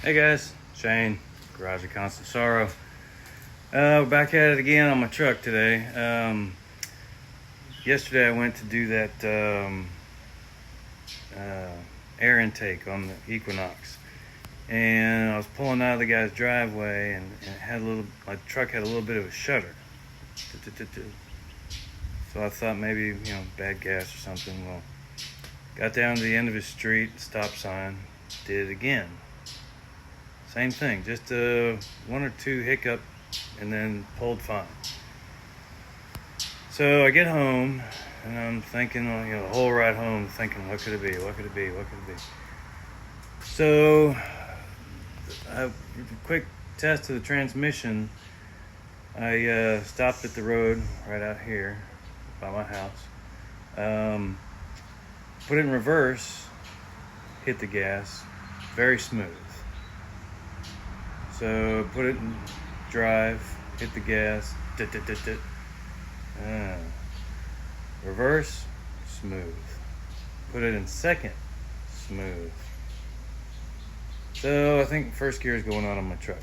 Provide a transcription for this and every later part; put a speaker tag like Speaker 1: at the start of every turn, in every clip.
Speaker 1: Hey guys, Shane, Garage of Constant Sorrow. We're back at it again on my truck today. Yesterday I went to do that air intake on the Equinox, and I was pulling out of the guy's driveway, and it had my truck had a little bit of a shudder. So I thought maybe, bad gas or something. Well, got down to the end of his street, stop sign, did it again. Same thing, just one or two hiccup, and then pulled fine. So I get home, and I'm thinking, the whole ride home, thinking, what could it be? So, a quick test of the transmission. I stopped at the road right out here by my house. Put it in reverse, hit the gas, very smooth. So put it in drive, hit the gas, reverse, smooth. Put it in second, smooth. So I think first gear is going on my truck.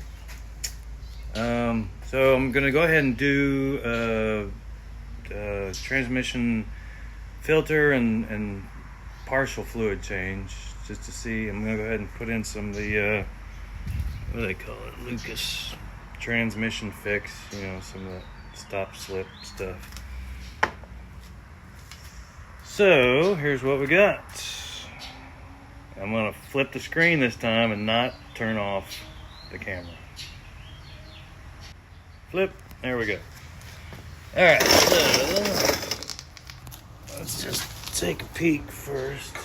Speaker 1: So I'm gonna go ahead and do transmission filter and partial fluid change just to see. I'm gonna go ahead and put in some of the what do they call it? Lucas transmission fix, some of the stop slip stuff. So here's what we got. I'm gonna flip the screen this time and not turn off the camera. Flip, there we go. Alright, so let's just take a peek first.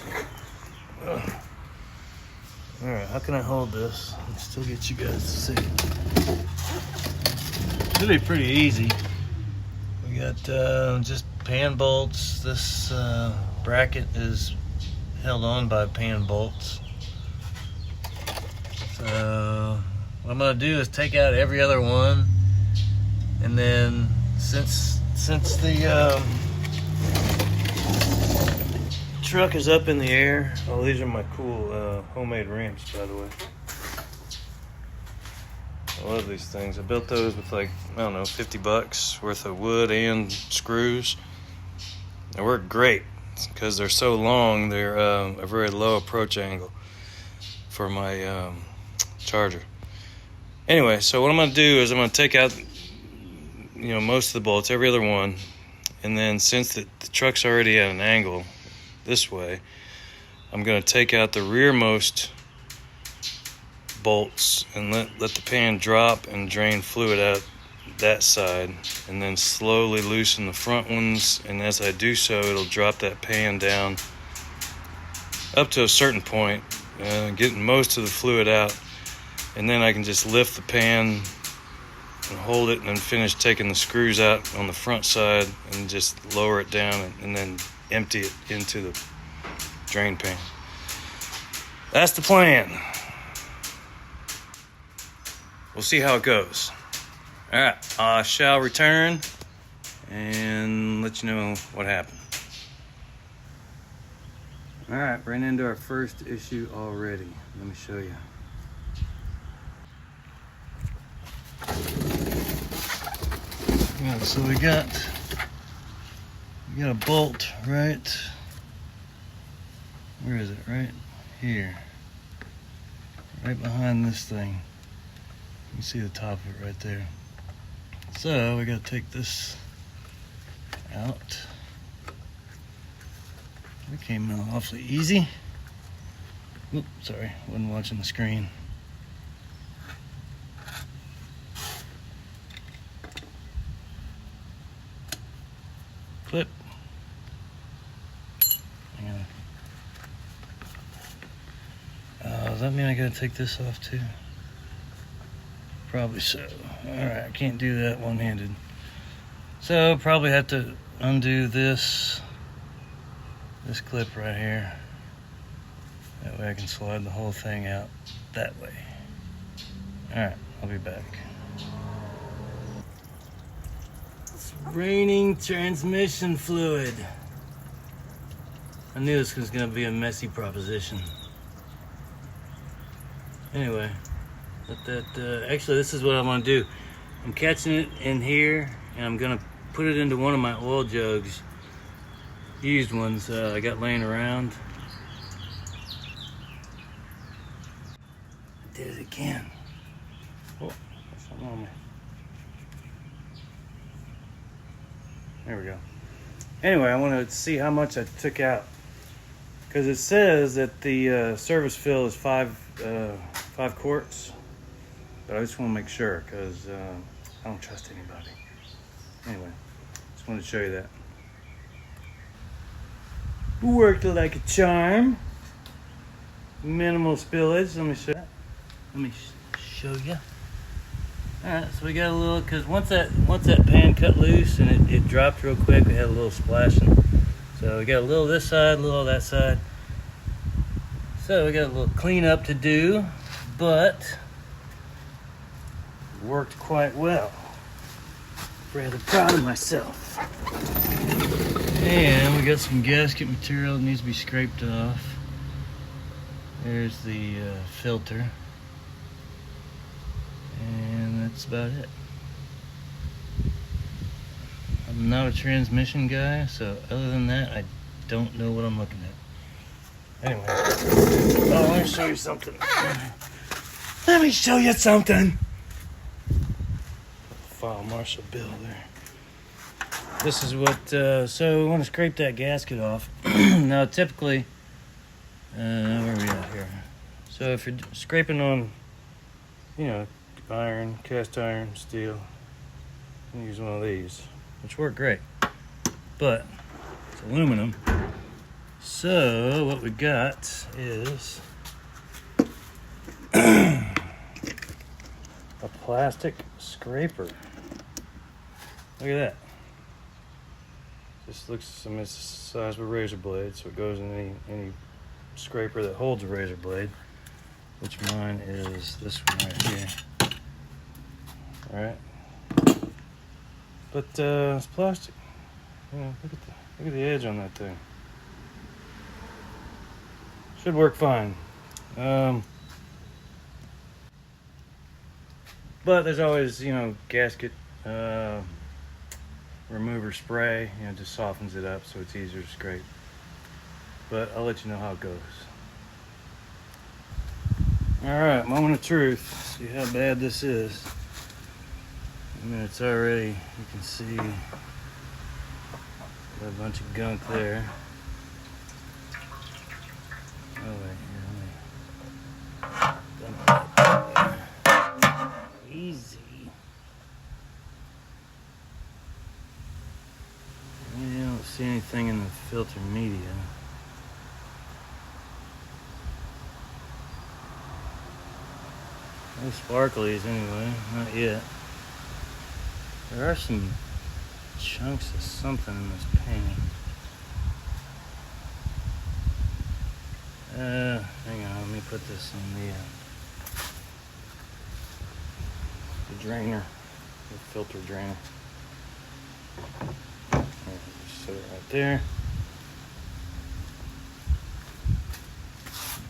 Speaker 1: Alright, how can I hold this and still get you guys to see it? It'll be pretty easy. We got just pan bolts. This bracket is held on by pan bolts. So what I'm going to do is take out every other one, and then since the truck is up in the air. Oh, these are my cool homemade ramps, by the way. I love these things. I built those with $50 worth of wood and screws. They work great because they're so long. They're a very low approach angle for my Charger. Anyway, so what I'm going to do is I'm going to take out most of the bolts, every other one, and then since the truck's already at an angle this way, I'm going to take out the rearmost bolts and let the pan drop and drain fluid out that side, and then slowly loosen the front ones, and as I do so, it'll drop that pan down up to a certain point, getting most of the fluid out, and then I can just lift the pan and hold it and then finish taking the screws out on the front side and just lower it down and then empty it into the drain pan. That's the plan. We'll see how it goes. All right, I shall return and let you know what happened. All right, ran into our first issue already. Let me show you. Yeah, so we got a bolt right, where is it? Right here, right behind this thing. You can see the top of it right there. So we got to take this out. It came out awfully easy. Oops, sorry, wasn't watching the screen. Flip. Does that mean I gotta take this off too? Probably so. Alright, I can't do that one-handed. So probably have to undo this clip right here. That way I can slide the whole thing out that way. Alright, I'll be back. It's raining transmission fluid. I knew this was going to be a messy proposition. Anyway, actually this is what I'm gonna do. I'm catching it in here and I'm gonna put it into one of my oil jugs, used ones I got laying around. I did it again. Oh, there's something on me. There we go. Anyway, I want to see how much I took out, because it says that the service fill is five quarts, but I just want to make sure, because I don't trust anybody. Anyway, just wanted to show you that. Worked like a charm. Minimal spillage. Let me show you. Let me show you. All right, so we got a little, because once that pan cut loose and it dropped real quick, we had a little splashing. So we got a little this side, a little that side. So we got a little cleanup to do, but worked quite well. Rather proud of myself. And we got some gasket material that needs to be scraped off. There's the filter. And that's about it. I'm not a transmission guy, so other than that, I don't know what I'm looking at. Anyway, let me show you something. Let me show you something. File Marshall Bill there. This is what, so we want to scrape that gasket off. Now typically, where are we at here? So if you're scraping on, iron, cast iron, steel, you use one of these, which work great, but it's aluminum. So what we got is a plastic scraper. Look at that. This looks, it's the size of a razor blade, so it goes in any scraper that holds a razor blade, which mine is this one right here. Alright. But it's plastic. Look at the edge on that thing. Should work fine. But there's always, gasket remover spray, just softens it up so it's easier to scrape. But I'll let you know how it goes. Alright, moment of truth. See how bad this is. It's already, you can see got a bunch of gunk there. Oh wait, here, easy. I don't see anything in the filter media. No sparklies anyway, not yet. There are some chunks of something in this paint. Hang on, let me put this in the drainer, the filter drainer. Just set it right there.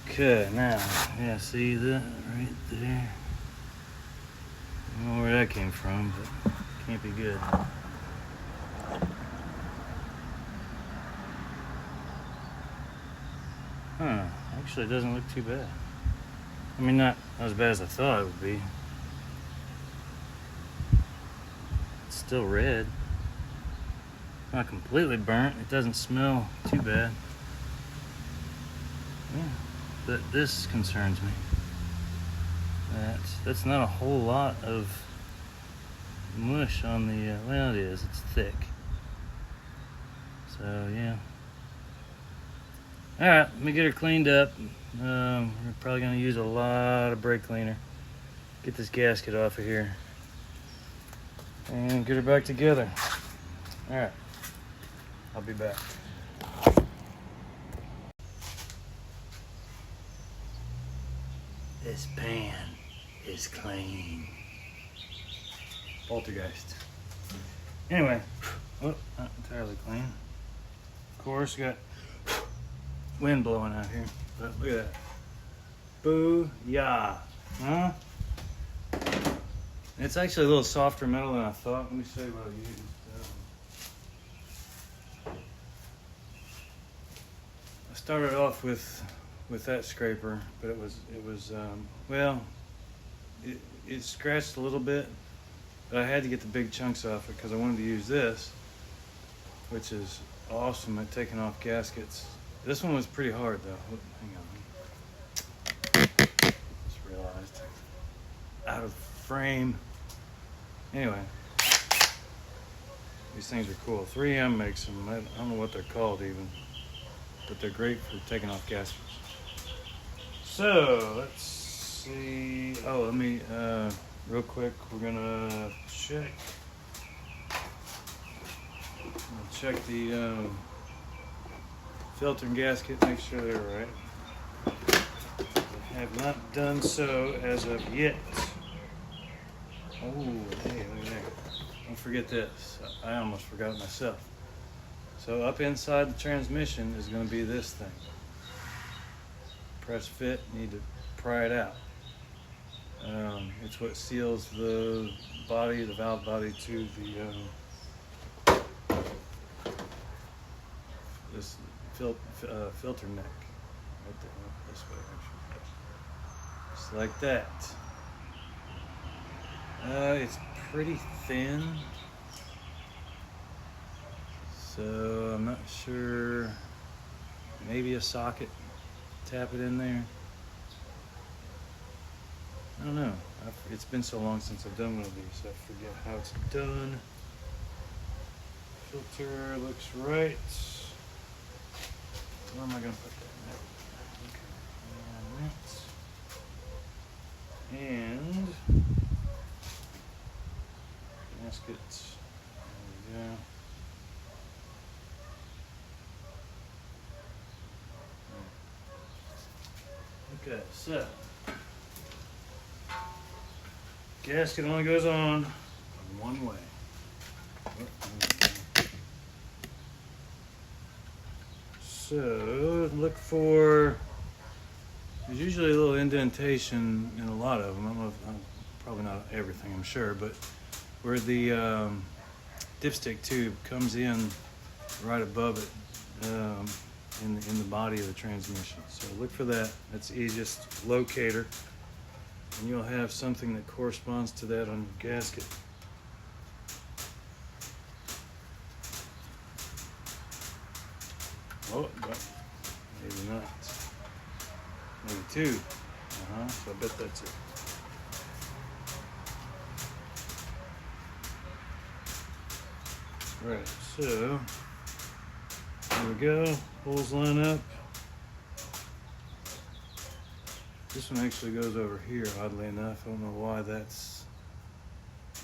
Speaker 1: Okay, now, see that right there? I don't know where that came from, but can't be good. Actually, it doesn't look too bad. I mean, not as bad as I thought it would be. It's still red. Not completely burnt. It doesn't smell too bad. Yeah, but this concerns me. That's not a whole lot of mush on the, well, it is. It's thick. So, yeah. Alright, let me get her cleaned up. We're probably going to use a lot of brake cleaner. Get this gasket off of here. And get her back together. Alright. I'll be back. This pan is clean. Poltergeist. Anyway, not entirely clean. Of course, we got wind blowing out here, but look at that. Boo-yah. Huh? It's actually a little softer metal than I thought. Let me show you what I used. I started off with that scraper, but it was well, it scratched a little bit, but I had to get the big chunks off it because I wanted to use this, which is awesome at taking off gaskets. This one was pretty hard though. Hang on. Just realized. Out of frame. Anyway. These things are cool. 3M makes them. I don't know what they're called even. But they're great for taking off gaskets. So, let's see. Oh, let me, real quick, we're gonna check. I'll check the filter and gasket, make sure they're right. I have not done so as of yet. Oh, hey, look at that. Don't forget this. I almost forgot it myself. So up inside the transmission is going to be this thing. Press fit, need to pry it out. It's what seals the body, the valve body to the this filter neck. Right there, this way actually. Just like that. It's pretty thin. So I'm not sure, maybe a socket, tap it in there. I don't know, it's been so long since I've done one of these, I forget how it's done. Filter looks right. Where am I gonna put that? Okay, and gasket, there we go. Okay, so gasket only goes on one way. So look for, there's usually a little indentation in a lot of them. I don't know if, probably not everything, I'm sure, but where the dipstick tube comes in right above it, in the body of the transmission. So look for that. That's the easiest locator, and you'll have something that corresponds to that on your gasket. Oh, but maybe not. Maybe two. So I bet that's it. Right, so there we go. Holes line up. This one actually goes over here, oddly enough. I don't know why that's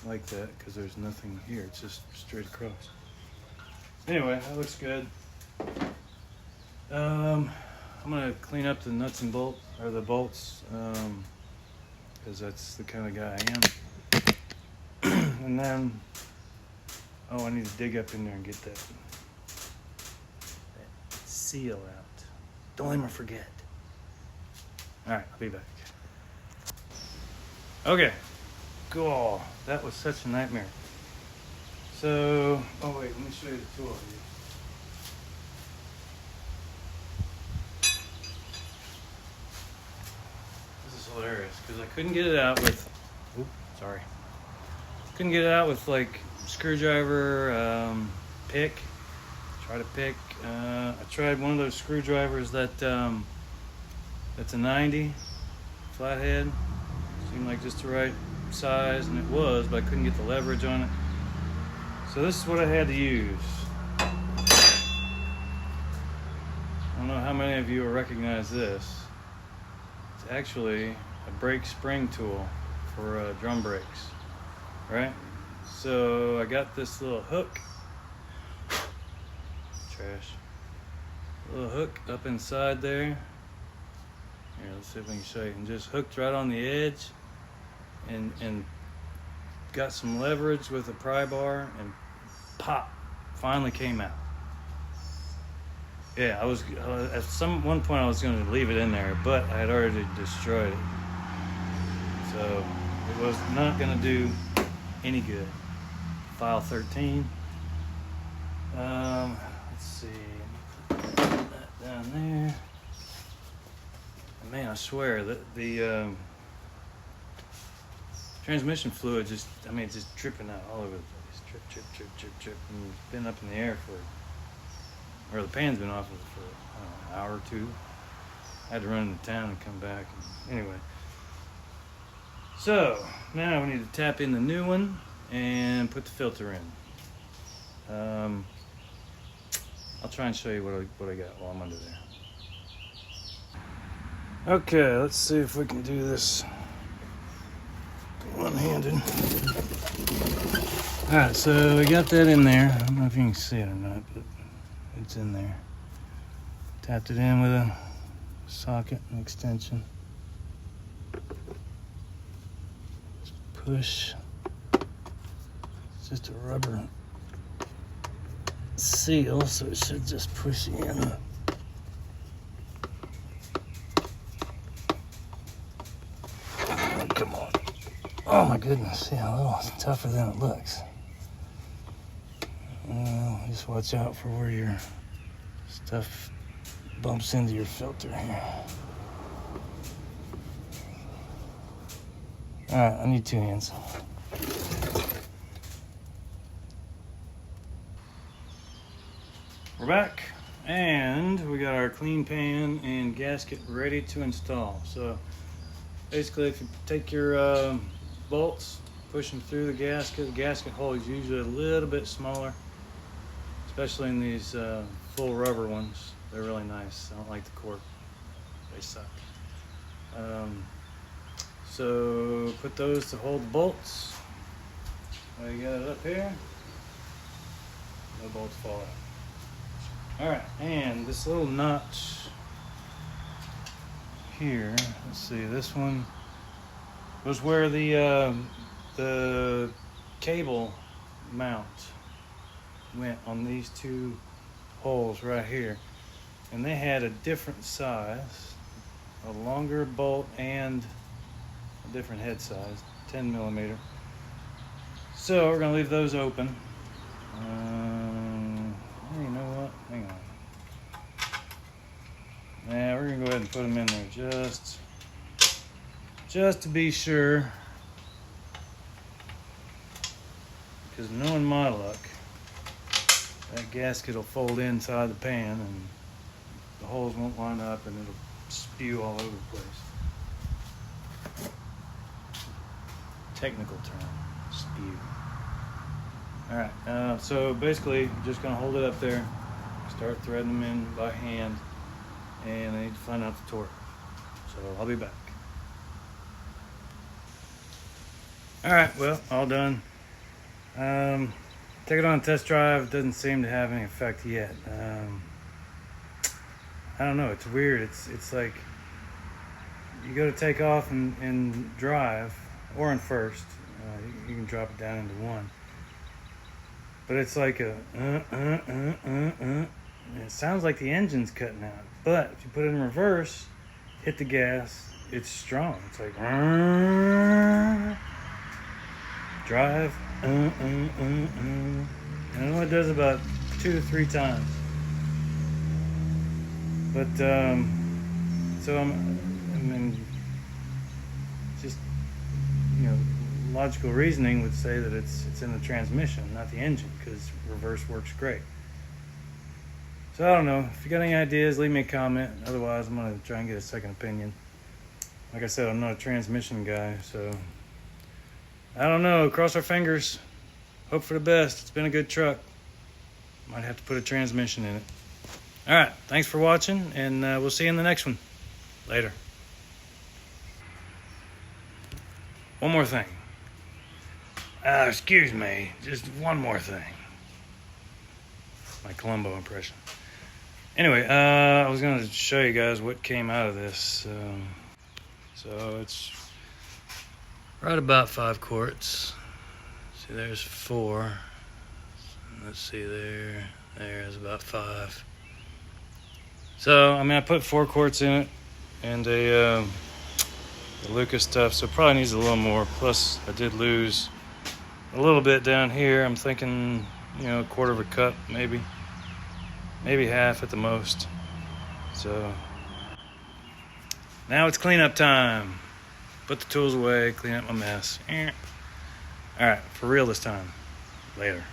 Speaker 1: like that, because there's nothing here. It's just straight across. Anyway, that looks good. I'm gonna clean up the nuts and bolts, or the bolts, because that's the kind of guy I am. And then, oh, I need to dig up in there and get that seal out. Don't let me forget. All right, I'll be back. Okay, cool. That was such a nightmare. So, oh wait, let me show you the tool here. This is hilarious because I couldn't get it out with, couldn't get it out with like screwdriver, pick. Try to pick. I tried one of those screwdrivers that that's a 90 flathead. Seemed like just the right size, and it was, but I couldn't get the leverage on it. So this is what I had to use. I don't know how many of you will recognize this. It's actually a brake spring tool for drum brakes, right? So I got this little hook. Trash. A little hook up inside there. Here, let's see if we can show you. And just hooked right on the edge, and got some leverage with a pry bar, and pop, finally came out. Yeah, I was at one point I was going to leave it in there, but I had already destroyed it. So it was not going to do any good. File 13. Let's see. Put that down there. Man, I swear that the transmission fluid just, it's just dripping out all over the place. Drip, drip, drip, drip, drip. And it's been up in the air or the pan's been off of it for an hour or two. I had to run into town and come back. Anyway. So, now we need to tap in the new one and put the filter in. I'll try and show you what I got while I'm under there. Okay, let's see if we can do this one-handed. Alright, so we got that in there. I don't know if you can see it or not, but it's in there. Tapped it in with a socket and extension. Just push. It's just a rubber seal, so it should just push in. Oh, come on. Oh my goodness, see how little tougher than it looks. Just watch out for where your stuff bumps into your filter here. Alright, I need 2 hands. We're back, and we got our clean pan and gasket ready to install. So basically, if you take your bolts, push them through the gasket hole is usually a little bit smaller, especially in these full rubber ones. They're really nice. I don't like the cork. They suck. So put those to hold the bolts. You got it up here. No bolts fall out. All right, and this little notch here. Let's see. This one was where the cable mount went on these 2 holes right here, and they had a different size, a longer bolt and a different head size, 10 millimeter. So we're gonna leave those open. You know what? Hang on. Yeah, we're gonna go ahead and put them in there just to be sure, because knowing my luck, that gasket will fold inside the pan and the holes won't line up and it'll spew all over the place. Technical term, spew. All right, so basically just gonna hold it up there, start threading them in by hand, and I need to find out the torque. So I'll be back. All right, well, all done. Take it on a test drive. Doesn't seem to have any effect yet. I don't know. It's weird. It's like you go to take off and drive, or in first. You can drop it down into 1. But it's like a It sounds like the engine's cutting out. But if you put it in reverse, hit the gas, it's strong. It's like drive. And I know it does about 2 to 3 times. But so just logical reasoning would say that it's in the transmission, not the engine, because reverse works great. So I don't know. If you got any ideas, leave me a comment. Otherwise, I'm gonna try and get a second opinion. Like I said, I'm not a transmission guy, so I don't know. Cross our fingers. Hope for the best. It's been a good truck. Might have to put a transmission in it. All right. Thanks for watching, and we'll see you in the next one. Later. One more thing. Excuse me. Just one more thing. My Columbo impression. Anyway, I was going to show you guys what came out of this. So it's right about 5 quarts. See, there's 4. Let's see, there's about 5. So, I put 4 quarts in it, and a the Lucas stuff, so probably needs a little more. Plus, I did lose a little bit down here. I'm thinking, a quarter of a cup, maybe half at the most. So now it's cleanup time. Put the tools away, clean up my mess. All right, for real this time. Later.